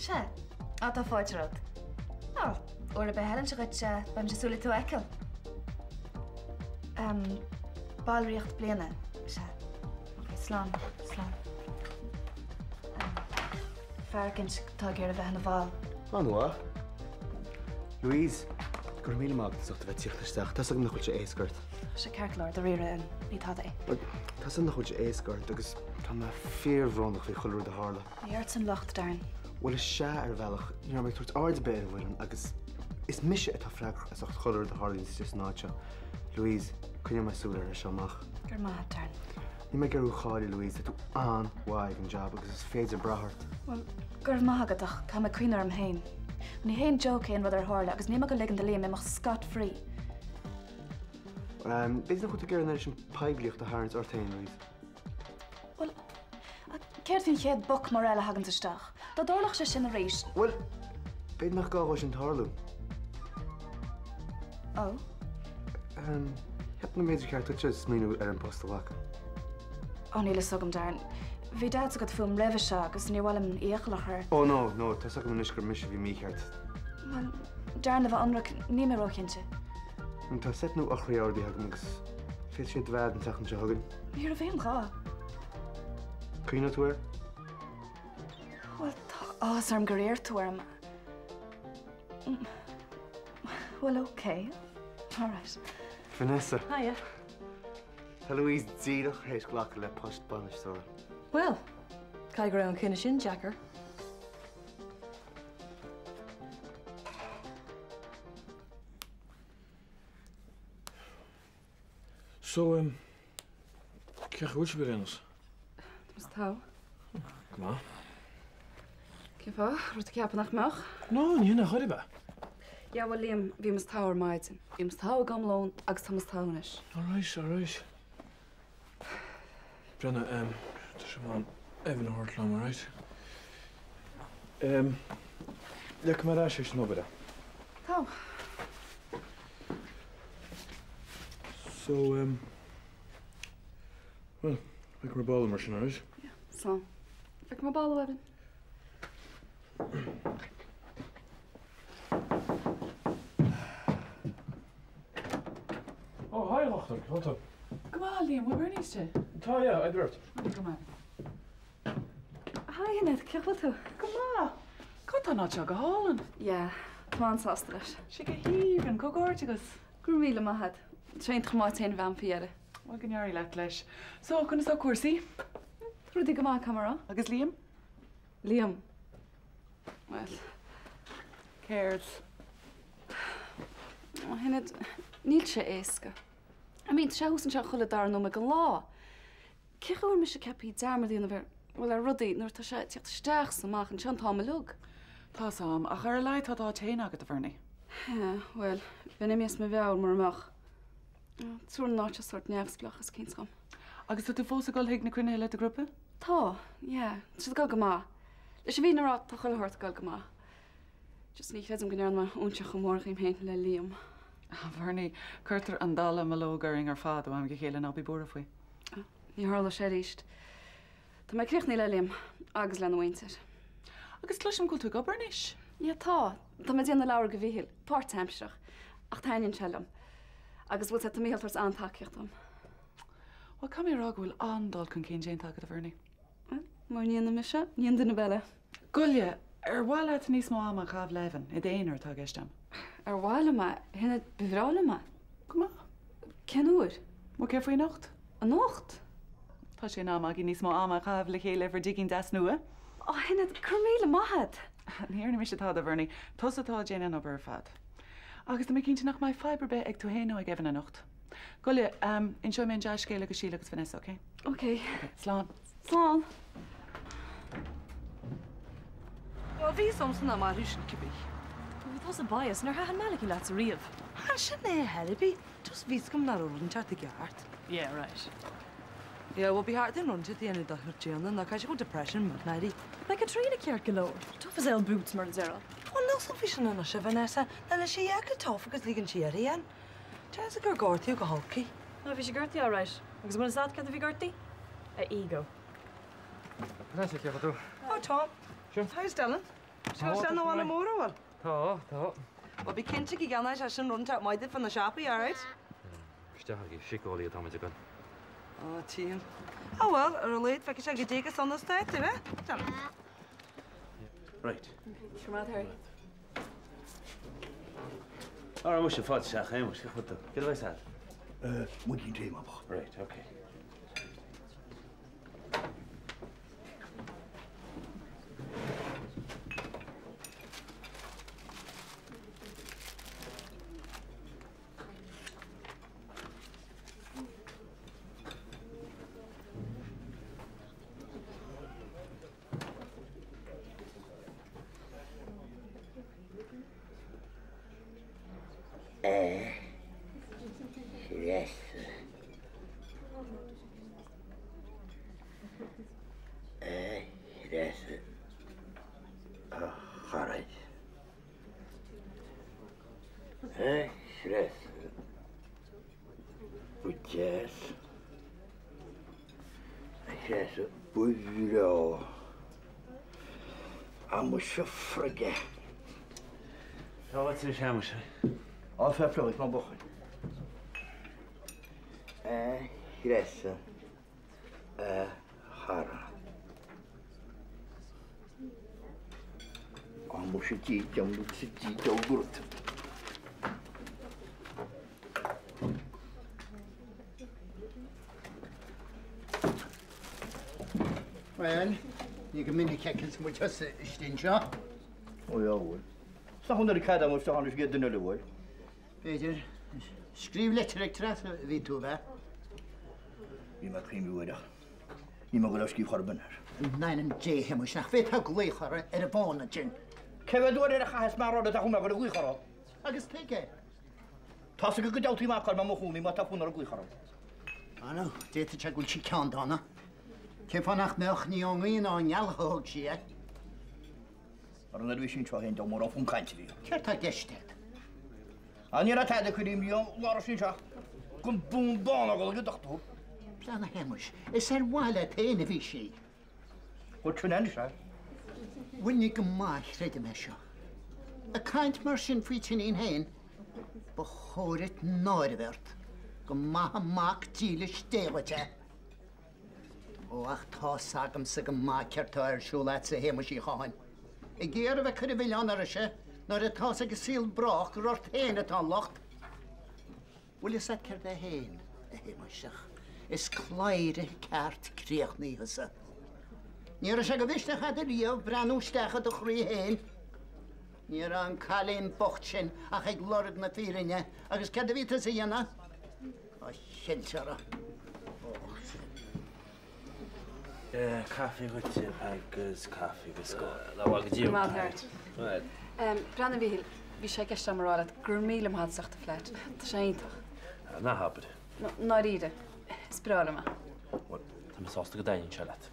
Se, tá fáidirad. Ó a behéann se goit beim se súla tú eiceil. Ballríocht bliana se. Slán. Fearcinint tá gur a bheith na bháil. Anua. Louise, gur míle mágtas a bheith tíochttasteach, tá nach chuilte éascairt. Se ceirlár do riire an ní tá é. Tá nach chuilte éascairt agus tá me fíorhrónach bhí chuileú de hála. Níart san locht dain. Bhfuil is se ar bhealach, ní méid tuairt áard béir bhfuiln agus is mise atá freagrach as ocht chuileú de hálín is náte. Louise, cunne me súlar ar seomach. Gur maith dain. Ní me gurú cháilí Louise tú anhaig an job agus is féidir brathart. Well, gur maithagaach tá me cuioine am hain. Ní héon joke in rud ar hála agus ní go ligan de líam imach scot-free. Béidir nach chu gur an sin pebliocht a háirns ortainn, Louise. Well, céir hín chéad boc mar eile hagan isteach. Tá dálach sé sin a rééis. Well, béidir nach gáhá sin tarlú. Ó? Heb na méidir ceart tuite smíú ar an postalacha. Ó níle sogam dain. Bhí dad agad fum leh se agus ní bhfuil an éachlachar. Ó nó, tá go muis gur mis bhí mícheart. Well, dearna bh anra ní mé roiinte. Tá setnú a chréáirdí hagam agus fé sé bhhead an techan se hagan. Ní a bhéon gá. Cuoine tú? Well, tá ásarm gur réir tuairm. Well, okay. All right. Vanessa. Hiya. Tá Louise díadach rééis ghlacha le post banistóra. Well, cai go raibh an cinenne sin, Jackar. So, krijg je goed beginners? Is het hou? Kom maar. Kif á, rút a ceapan nach meach? No, ní na chuir ba. Ja, well, Liam, bhí mas táir maidin. Bhí mas tá gamlón agus tá mas táis. All right. Brenna, dus man even een hard lang, right? Ja, kom maar daar, is nog bij. Tá. So, well, ik maar ballen maar zo, right? Ja, zo. Ik maar ballen hebben. Oh, hi, wacht even, wat dan? Kom aan, Liam, waar ben je? Ja, ja, uiteraard. Kom maar. Hi, net, kijk wat toe. Kom maar. Kan dat nou zo halen? Ja, twaan sastras. Schike hier, een kokortjes. Gurmile mahat. Zijn gemaakt zijn vampieren. Wat kan jij laten les? Zo, kunnen ze ook kursie? Rudy, kom maar, camera. Agus Liam? Liam. Wel. Cares. Oh, het niet zo eske. I mean, se hús an se chuile dar nó me go lá. Ceúir me se cepi dearmar díana bhar bhfuil ar rudaí nuair tá sé teachtasteach samach an sean tá me lug. Tá sam, ach ar leid tá dá téine agad a bharnaí. Well, ben imies me bheabhar mar amach. Trúr náte sort neamhsplach as cínscom. Agus tú fós a gáil hiag na cuine le a grúpa? Tá, si go go má. Leis bhí nará tá chuil hort go go má. Just ní féidir go nearn ma únteach go mór im héin le Liam. Bharnaí, chuirtar an dála me lógaring ar fád am go chéile ná bí búra faoi. Ní hála sé ríist. Tá mé críochnaí le Liam agus le bhaintear. Agus cluisim go tú gobarnis? Ja, tá. Tá mé déanana leabhar go bhíhil, part-timeisteach, ach tainn selam. Agus bhfuil tá méaltars antaceocht am. Wa cam í rá bhfuil andal chun cén déanta agad a bharnaí? Mar níana me se, níon duna bheile. Gulle, ar bháile níos má am a chaabh lehan, I déanaar tá geistem. Ar bháile ma, hinna bhrála ma. Come on. Cenúir? Má ce faoi nocht? A nocht? Tá sé ná agin níos má am a chaabh le chéile ar diginn das nua? Ó, hinna curméile mahad. Níarna mi sé tá a bharnaí, tosatá déana an obair fad. Agus tá mé cinnte nach mai fiberbe ag tú héanú ag evan a nocht. Gulle, inseo mé an deis céile go síle agus Vanessa, OK? OK. Slán. Slán. Well, bhí soms na mar rúsin cibí. Tá a bias nar ha malach lá a riamh. Har sin é helbí, tus vís gom na rúin teart a geart. Yeah, right. Yeah, well, be hard in run to the end of the journey, and I catch you depression, but Maddie. Like a train ceart galore. Tough as el boots mar zero. Well, no sufficient on a Vanessa, and she a tough because they can cheer again. Just a girl gorty go hulky. No, if you gerty, all right. Because when is that kind of gerty? A ego. Vanessa, ce tú? Oh, Tom. Sure. How's Dylan? Seo se nóhána mórhil? Tá. Ba bhí cinnte í ganna se sin runta maidide fan na seapaí áid? Steach í sicáí táid gan. Á tíon. Á bhfuil ar léad feice se go dtí san nasteid, tu bheith? Right. Siomad Harry. Ar mu sé fád seach éim go chuta. Ge bheith sad? Mu ín téma bach. Right, okay. Yes. Yes. All right. Yes. Yes. Yes. Bwylio. Am siwffrygau. Tá ti'n siam se? O, ffefrwyd, mae'n bwchyn. Yes. Hara. Am bwysio gyd, am bwysio gyd o gwrdd. Wel, ni gymryd cecyn sy'n mwyn ystynio. O iawn. Sa hwn ar y cadam os da hwn ysgyd yn y lywyd. Peter, sgrif letter ectras fi tu fe. Ni mae crym i weda. Ni mae gwneud sgrif chorbynar. Nain yn je hem wys nach fe ta gwych ar y ffôn y jyn. Cefyd dwi'n edrych achas ma'r roedd a hwnna gwneud gwych ar o. Agos tege. Tas y gydaw ti mac ar ma mwchwn i ma ta hwnna gwych ar o. Ano, de ty chagwl chi can donna. Cef honnach mewch ni o'n un o'n ial hwg si e. Ar yna dwi sy'n tro hyn daw mor off o'n caint fi. Cer ta gested. A ni'n atad y chwyd i mi o'n lor sy'n tro. Gwyn bwn bon o gol gydach tu. Plan hem wys, is er wale pen y fi si. Gwyd trwy'n ennill a. Wynni gymach rhaid ym esio. Y caint mar sy'n fwy ti'n un hen. Bochorit noir fert. Gymach mac dîl y stewa te. O ach ta sagam sy'n gymach certa ar siwlat sy'n hem wys i chohan. I gyr fe cyrra filion ar ysio. Nor y ta sy'n gysil broch rort hen y tan locht. Wyl ysad cerda hen. Y hem wysach. Is clair y cart creach ni hysa. Ni'r ysag y fysdach ad y liaf bran wstach ad y chri hen. Ni'r an cael ein bochtsin ach eich loryd na ffyrinne. Agos cad y fi tas i yna. O, chyntara. Caffi wyt agos caffi fysgo. Na wag diw. Siomad Harry. Bran fi hil, fi sé gysio am yr oed, gwrmil am had sa'ch dy fflet. Ta sé eintach. Na habyd. Na ride. Sbral yma. Wel, tam sos dy gyda'n siarad.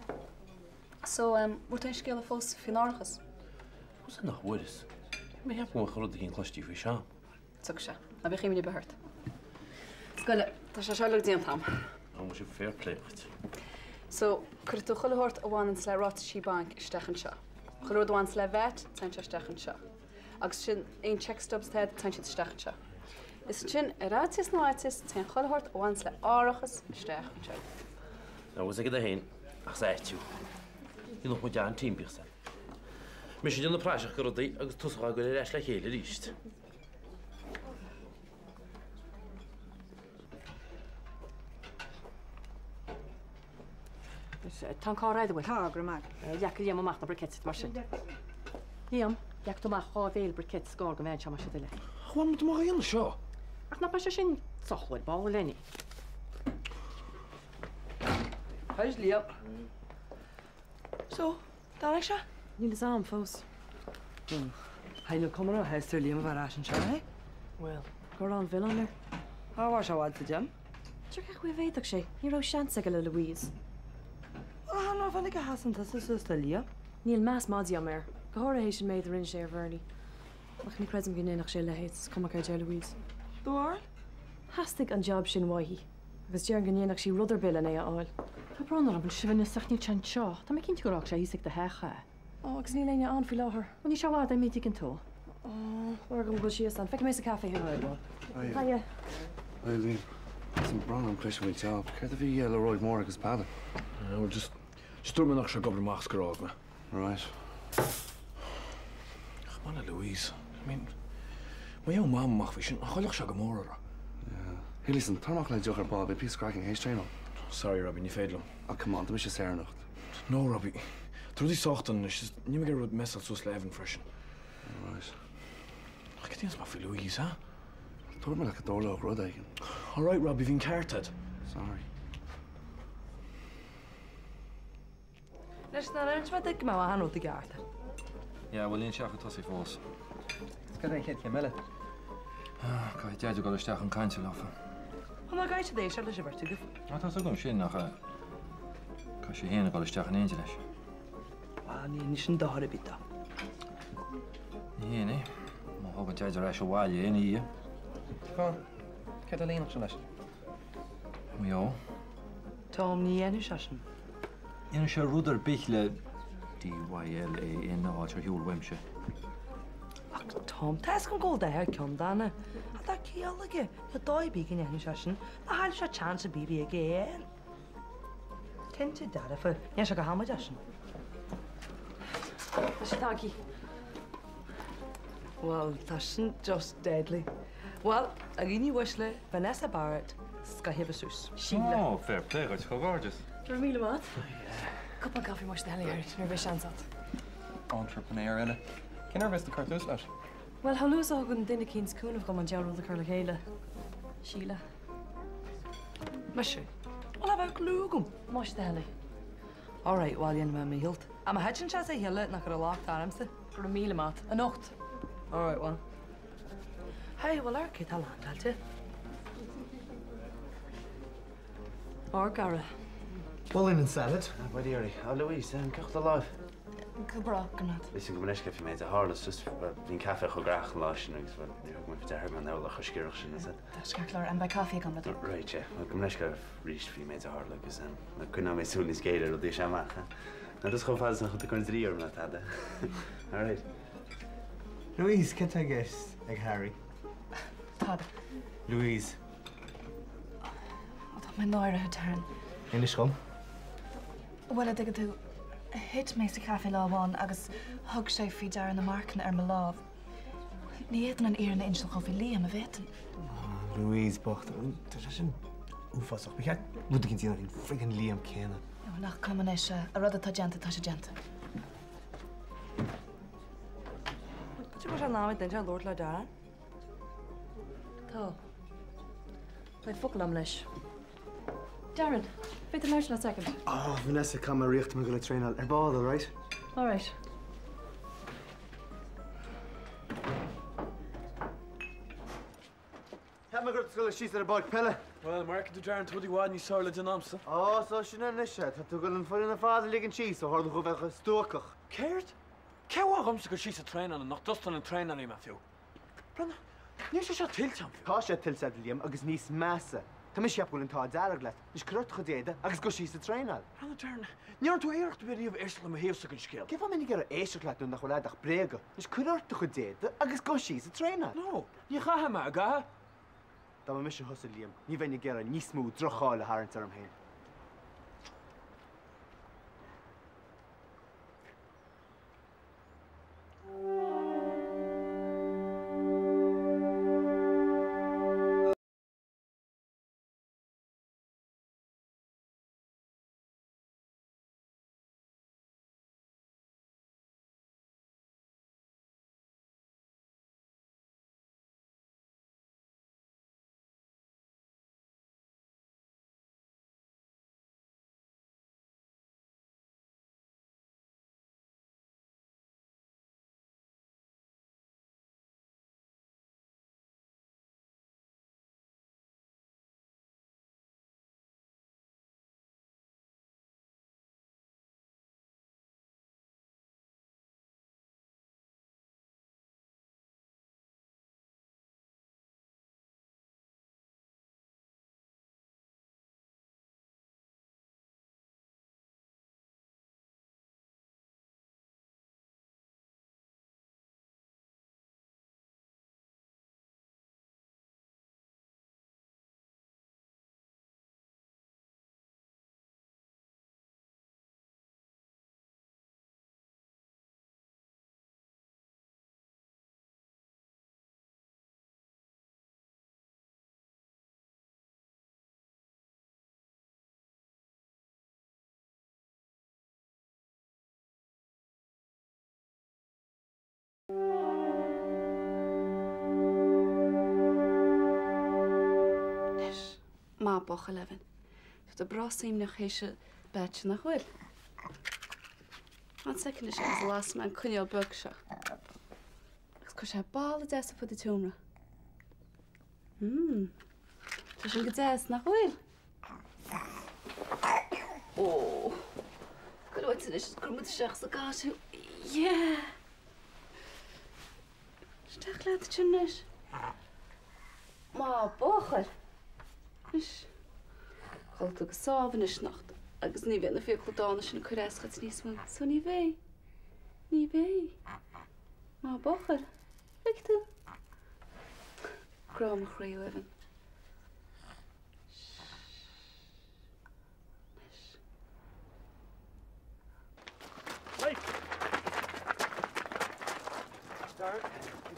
So, wrth ein sgil y ffos ffyn orchus? W's yna wyrus? Mae heb mwyn chwrdd i'n clysdi fi siam. Tog se. Na bych chi mynd i byhyrd. Sgwyle, ta se siarad di'n tam. A mwys yw fair play wyt. So, cwrdd chwle hort o wan yn sle rot si bank ystech yn sio. Chwrdd o wan sle vet, ta'n sio ystech yn sio. Agus sy'n ein check stubs ted, ta'n sio ystech yn sio. Is sy'n eratis no atis, ta'n chwle hort o wan sle arachus ystech yn sio. Na wys gyda hyn, ach sa etiw. I'n nhw'n mwyn tîm bych sa. Mae sy'n dyn y prasach gyrwyd i, agos tŵsach a gwneud eich leich eilir eist. Tan corraidd yw. Car gramag. Iac liam o mach na bricetit mar sy'n. Liam, iac to mach o fel bricet sgor gyfeir siam asio dyle. Chwan mynd mor yn sio. Ach na pas sy'n sochwyr bol lenni. Hys Liam. So, dan eich sio? Níl is am ffos. Hain nhw cymryd o hester Liam o'r asyn sio, hei? Wel, gor an fel anler. Ha war sio wad dy jam? Trach eich wefeidag sé, ní rau siansa gael Louise. O, han o'r fannig a hasan tas ys ys Liam. Níl mas madi am er. Gahora héis yn meid yr un sé ar fyrni. Ach ni credym gynnu nach sé lehéits, coma cael J. Louise. Dwar? Hastig an job sin wahi. Agus diear gynnu nach si rudder bil an ea oil. Tá bron am yn sifyn ysach níl chan sio. Tá me cyn tiwr o'ch sé hisig dy hecha. agus ní léine an fi láthair. An ní seád a mítí an tó. War go go sios an fe mé a caé hiá. Haie. Eileen, some brown on Christian with job. Care the yellow road more agus bad. Well, just do me nach se gobr machs garag me. Right. Manna Louise. I mean, my own mum mach vi sin choilech se gomóra. Yeah. Hey, listen, tarmach le joch ar ball, be cracking haste train. Sorry, Robbie, ní fédlum. Oh, come on, du bist sehr nacht. No, Robbie. Trú sochtan, is ní me rud messal sos leven freschen. Right. Ach, get ma fi Louise, ha? Tor me like a door loch rud again. All right, Robbie, vín carted. Sorry. Leis na rhaid ma dig ma hanol di garta. Ja, wel een seach tosi fós. Ska ei chet gemelle. Ca dead go isteach an caiinte lafa. Há gaiite dééis se leis se bertu. Tá gom sin nach Ca sé héana go isteach an éidir leis. Ní ní sin dáthir bita. Ní né, má hogan teidir éis bháile éana í. Tá, ce a líonach sin leis. Jo. Tám ní enú sesin. Ian se rudar bichle DYL in áir hiúil weimse. Ach Tom, teis go ggó déir cean dána. A tá cíalaige le dóibí gin enú sesin, a háil se chance a bíbí a géan. Cinnte dara fa, ní se go hama desin. Tá sé táí. Well, tá sin just deadly. Well, a gine wisle Vanessa Barrett ska hibh sús. Oh, fair play, goit go gorgeous. Dur míle mat? Cuppa caí mar deir nar bheith seansat. Entrepreneur inne. Cinnar bheits de cartús leis? Well, halús ágann duine cíns cúnmh go an dearú a chur le chéile. Síle. Me se. Well, bh glúgum. Más de All right, well, dhéana me hilt. Am a hedgin se a hiile nach gur a lácht armsa? Gur míle mat. A nocht. All right, well. Hey, well, ar cé tal andalte. Or gara. Bowling and salad. By the early. Oh, Louise, coch the live. Cobra, gannad. Listen, go mneisce fi méid a hálas, just bhín cafe chu grach lá sin agus ní go fi deir man nála chu scéireach sin, is it? Tá scarclár an ba caí gan bad. Right, yeah. Go mneisce ríist fi méid a hála agus na cuna mé súl níos géidir ó dí seach. Na dus go fáil nach chu chun dríor na tada. All right. Louise, ce a gist ag Harry? Tá. Louise. Tá mé náir a tarn. Inis gom? Well, a dig tú hit mé sa caé láháin agus thug sé fao dear na marcan ar me láb. Ní éan an ar na instal go bhí líam a bhétan. Louise, bocht. Tá sé sin úfásach. Bhí chead bud cinn tíana hín friggin líam céna. Nach cuman is a rud atá genta tá sé genta. Tu go se náid den an Lord le dara? Tá. Tá focail am leis. Darren, bit an leis le second. Oh, Vanessa come a riocht me go le train ar bád, all right? All right. Have me got to she's at a bike pelle. Well, Mark the Darren tudí bhád ní sála den amsa. Oh, so sin an isise, tá tú go an foiin na fád ligin cheese, so hard go bheith stócach. Céirt? Ceá amsa go sí a trein an nach dustan an trein an é fiú. Brenna, ní sé se tiltam fiú. Tá sé tilsa liam agus níos measa. Tá mis seapúil an tá dearag leat, is crut go déide agus go síos a trainal. Brenna Darren, ní an tú éirecht bhí riomh éisle am héosa an scéal. Gif am minnig ar éisiach leat nach choileadach brega, is crut go déide agus go síos a trainal. No, ní chathe me a gathe. Tá mis se hosa liam, ní bhainnig gar a níos mú drocháil a haint ar am héin. má bocha lefin. Tá brasaim nach chéise bete nach bhfuil. An second is as last man cunneal bug seach. Agus chu sé ball a deasa fu a túmra. Tá sin go deas nach bhfuil. Ó, go bhhaid is grúmid seach sa gáisiú. Yeah. Steach leat tunis. Má bochar. Is Chulta go sábhan is nacht, agus ní bheith na fé chudána sin choréischat níos mó. So ní bheith. Ní bheith. Má bochar. Lig tú. Grám a chraíú Evan.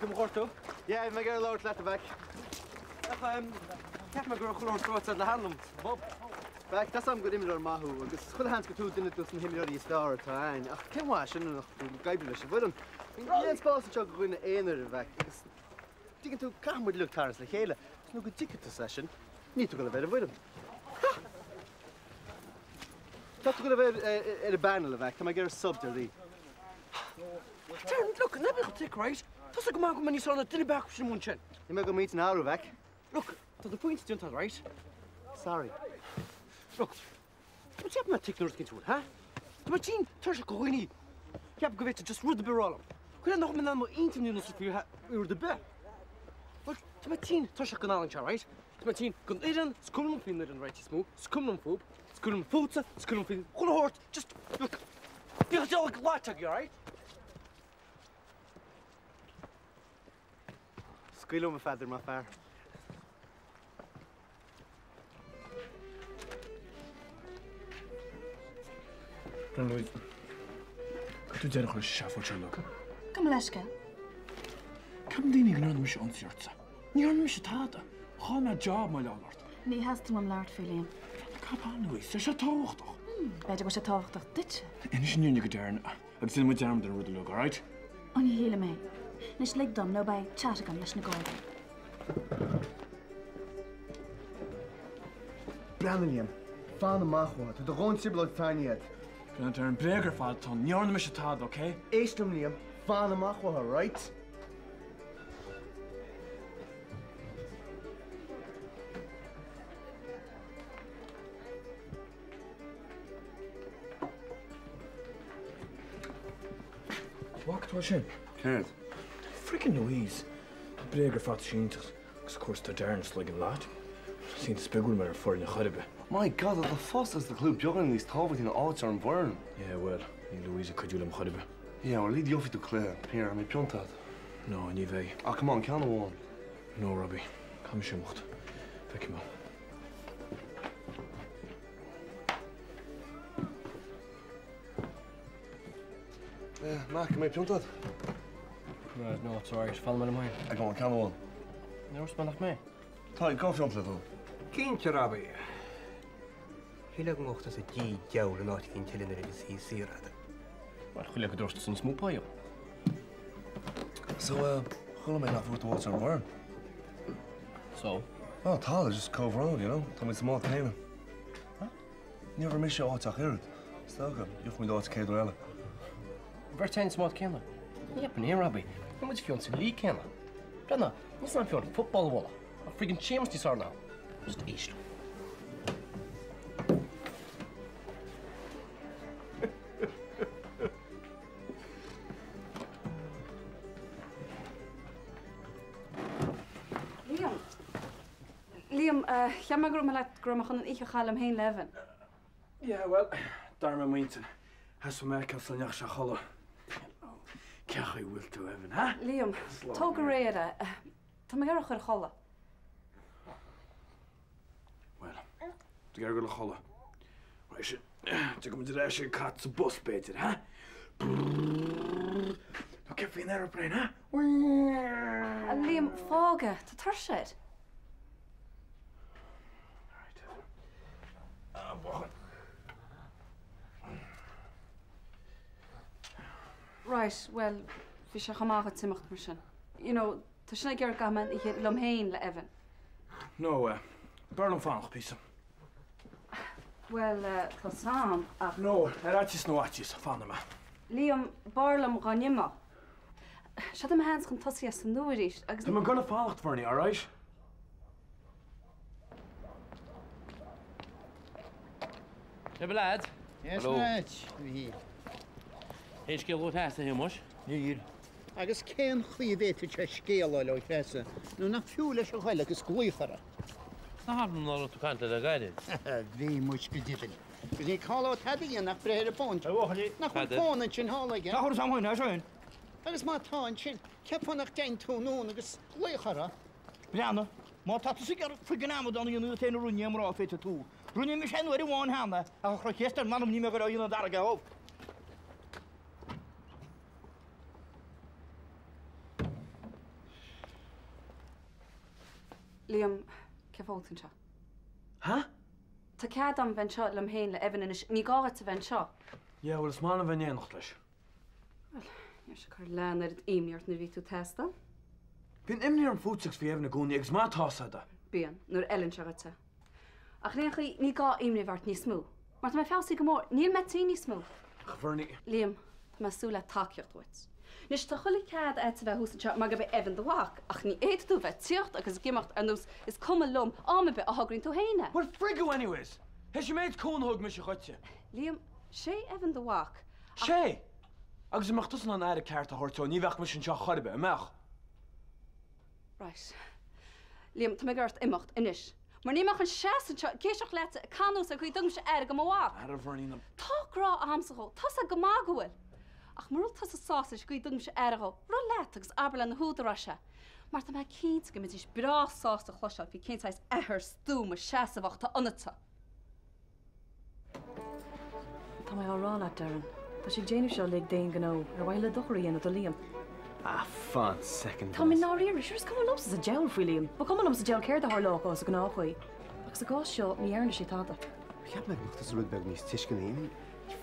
Come on, yeah, I'm going to load let the back. Kijk maar gewoon gewoon trots aan de hand. Bob. Back, that's I'm good in your mahu. This good hands go to dinner to some him your star time. Ach, come on, shouldn't noch geiblich. Warum? Jetzt pass ich auch in einer weg. Dicken to kam mit look tars like hele. It's no good ticket to session. Need to go to bed with him. Dat to go to bed at a banner weg. Can I get a sub there? Turn, look, never got take right. That's like a man when he's on a dilly back from one chin. You might go meet an hour back. Look, to the point you don't right? Sorry. Look, what's happened with taking into it, huh? The machine, Tursha Corini. You have to go to just root the barrel. Could I not have more eating in us if you were the bear? Look, the machine, Tursha Canal, right? The machine, come in, school and fin and right, smoke, school and food, school and food, school and fin, whole heart, just look. You're still like a lot, you right? Squeal on my feather, my fair. Louise, could you tell us chef what you're looking? Come leske. Come dini gnar mish onsiartsa. Ni har mish tata. Ga na job my lord. Ní hast tú am laart Filliam. Come on, Louise, c'est toch toch. Beidir go sé táhachtach dit. En is nu gedern. Agus sin mu derm der rud look, all right? An híle mé. Nis lig dom no bei chat gan leis na gáil. Braniliam, fan machwa, to the gon siblo tiny. Can I breaker fad ton. Ni har mish tata, okay? Eastum Liam, fan machwa, right? What was it? Can't. Freaking Louise. Breaker fat shintas. Because of course the darn's like a lot. Seen the spiggle matter for in the kharibe. My God, the fuss is the club juggling these top in the odds are burn. Yeah, well, Louise could you them kharibe. Yeah, well, lead the office to Claire. Here, I'm a piontat. No, I need they. Oh, come on, can I one? No, Robbie. Come on, mocht. Pick him up. Yeah, Mac, am I piontat? No, it's alright. Follow me to mine. I go on, can I one? Never spend off me. Ty, go piontat though. Cínte Robbie. Híle go ngocht as a dí deall an áit cín tilin agus hí sírad. Well, chuile go dorst san smó paio. So, chuile me nach fút watch on burn. So? Oh, Tal is just Cove Road, you know? Tell me some more payment. Huh? Never miss your odds here. Stelga, you've me odds Kate Dorella. Vertain smart kenna. Yep, and here, Robbie. How much fiance Lee kenna? Brenna, it's not fiance football wall. A freaking James this are now. Just east. Liam, jij mag er maar laten grommen gaan en ik ga hem heen leven. Yeah, well, daar mijn moeite. Has van mij kan zo'n jachtje gallen. Kijk je wil toe hebben, hè? Liam, toch gereden. Dan mag er ook gallen. Well, de gergel gallen. Weet je, toen komt de restje katse bos beter, hè? Dan heb je een aeroplane, hè? Liam, volgen, dat terscheid. Right, well, fi sé chamagat timimecht mar sin. You know, tá sinna gur gaman I lom héin le Evan. No, Berlin fánach písa. Well, tá sam ach... No, áitis nó áitis, fanna me. Liam barlam ganimma. Siad am hens chun tosí as san nuair is, agus... Tá gona fálacht farni, all right? Hey, lad. Yes, Hello. right. We. Héis cé bhút heasta hí muis? Níl. Agus cén chuomhéte te scéal le feasa. Nó na fiú leis a chaile agus glúchara. Tá hafnú ná tú canta a gaiide. Bhí muis go ditil. Gus ní cáá tadaí nach breir a pont. Nach chun fóna sin hálaige. Tá samhain a sein. Agus má táin sin ceapannach dein túnún agus glúchara. Brianna, má tá sig ar friganamad an inú téna runne am rá féte tú. Runne me sin ar bháin hána a chrochestar manm ní me go ína darga ó. Liam, ce fótain seo? Ha? Tá cead am bhain seo lam héin le evan inis, ní gágat a bhain seo. Ja, well, is mána bhain éanacht leis. Níor se chuir lean ar éimiart na bhí tú testa? Bhín imníar an fúteach bhí éhanna gúnaí agus má tása. Bíon, nuair Ellen segate. Ach réonchaí ní gá éimna bhart ní smú. Mar tá mé fésaí go mór, níl me tí ní smú. Chbharní. Liam, tá me súla takeocht wait. Nis tá chulig cad éit bheith húsa mar go bheith evan do bhaach, ach ní éad tú bheith tíocht agus gimacht an nús is cuma lom áma bheith a hagrinn tú héine. Well, frigu anyways. Hes you made cúnthóg me se chuite? Liam, sé evan do bhaach. Sé? Agus imachtas an air ceart a hortó, ní bheach me sin seo chorbe, amach. Right. Liam, tá me gart imacht inis. Mar ní mach an seasan seo, céisioch lete a canús a chuí dum se air go mhaach. Ar a bharnína. Tá grá amsachó, tá a gomágahfuil. Ach marúil tá a sáis chuí dum se airá, ru let agus aberle na húdarráise. Mar tá me cínt go mit is brá sásta chluiseil hí cintáis ehar stúm a seasamhacht tá anata. Tá mé árá Darren. Tá sé déanamh seo le déon gó ar bhile dochraí ana do Liam. Ah, fan second. Tá mí náíir sirs cum lobs a geall fao Liam, ba cum lom sa geall céir th lá as a gnáchaí. Agus a gá seo ní airna sé táda. Ceap me muchtas rudbeg níos tuiscinnaí.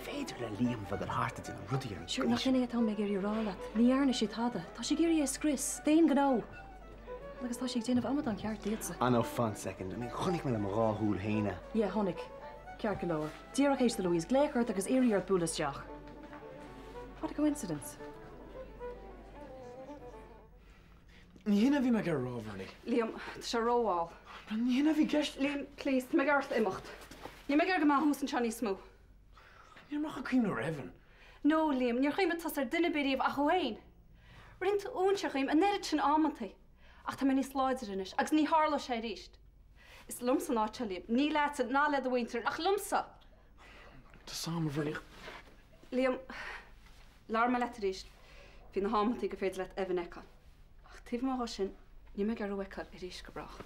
Féidir le Liam fad ar háta dtína rudí ar. Siúr nach chinné tá mé gurí rálat, ní airna sé táda, tá sé gurí scris, déon gó. Agus tá sé déanamh amad an ceart déadsa. Ah, no, fan second. I mean, chonig me le ráthúil héine. Ie, honnig. Ceart go leir. Díach éis de Louise Gléchart agus éíart búlasteach. What a coincidence. Ní hina bhí me gar rábharní. Liam, tá sé róháil. Ní hina bhí geist. Liam, please, me gart imacht. Ní me gar go má hús an seaní smú. Níor mach a cíimú Evan. No, Liam, níor chuim tas ar duine bíríomh a chuhain. Rint únse chuim a nerid sin ámantí. Ach tá me ní sláidir inis, agus ní hála sé ríist. Is lumsa náte Liam, ní leat ná le a winter, ach lumsa. Tá sam bharní. Liam, lár me le ríist, hí na hámantí go féidir le Evan eáil. Ach tíh má sin, ní me gar ruhaáil i ríis go brach.